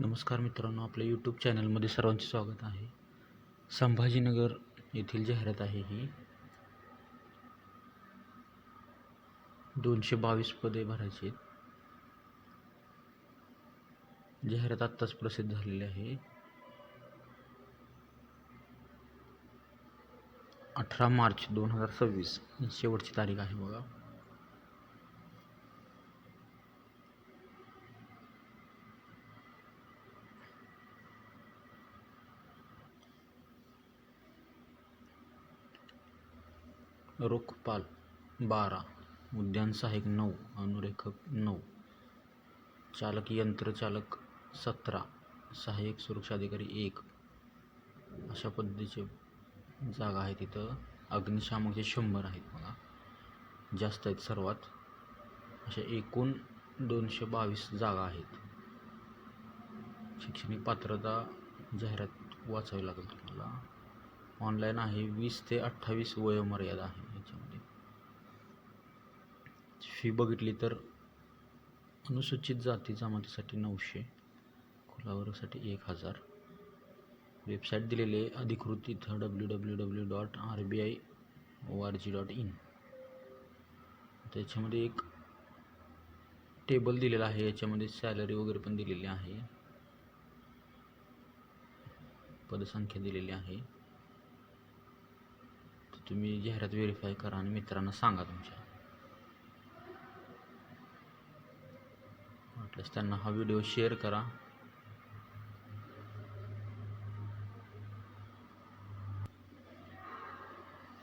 नमस्कार मित्रांनो, आपल्या यूट्यूब चॅनलमध्ये सर्वांचे स्वागत आहे. संभाजीनगर येथील जाहिरात आहे. ही 222 पदे भरायची आहेत. जाहिरात आत्ताच प्रसिद्ध झालेली आहे. 18 मार्च 2026 शेवटची तारीख आहे बघा. रोखपाल 12, उद्यान सहाय्यक 9, अनुरेखक 9, चालक यंत्रचालक 17, सहाय्यक सुरक्षा अधिकारी 1 अशा पद्धतीचे जागा आहेत. तिथं अग्निशामकचे 100 आहेत बघा, जास्त आहेत सर्वात. अशा एकूण 222 जागा आहेत. शैक्षणिक पात्रता जाहिरात वाचावी लागेल तुम्हाला. ऑनलाईन आहे. 20 ते 28 वयोमर्यादा आहे याच्यामध्ये. फी बघितली तर अनुसूचित जाती जमातीसाठी 900, खुलावरसाठी 1000. वेबसाईट दिलेली आहे अधिकृत इथं www.rbi.org.in. त्याच्यामध्ये एक टेबल दिलेला आहे. याच्यामध्ये सॅलरी वगैरे पण दिलेली आहे, पदसंख्या दिलेली आहे. तर तुम्ही जाहिरात व्हेरीफाय करा आणि मित्रांना सांगा तुमच्या. वाटल्यास त्यांना हा व्हिडिओ शेअर करा.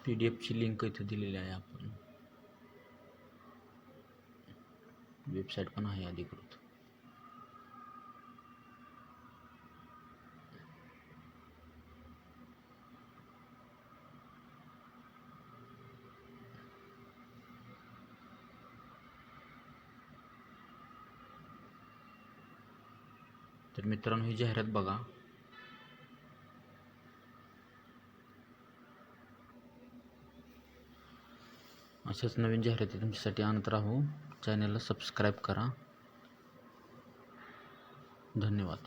PDF ची लिंक इथे दिलेली आहे. आपण वेबसाईट पण आहे अधिकृत. तर मित्रांनो, ही जाहिरात बघा. अशाच नवीन जाहिराती तुमच्यासाठी आणत राहू. चॅनलला सबस्क्राईब करा. धन्यवाद.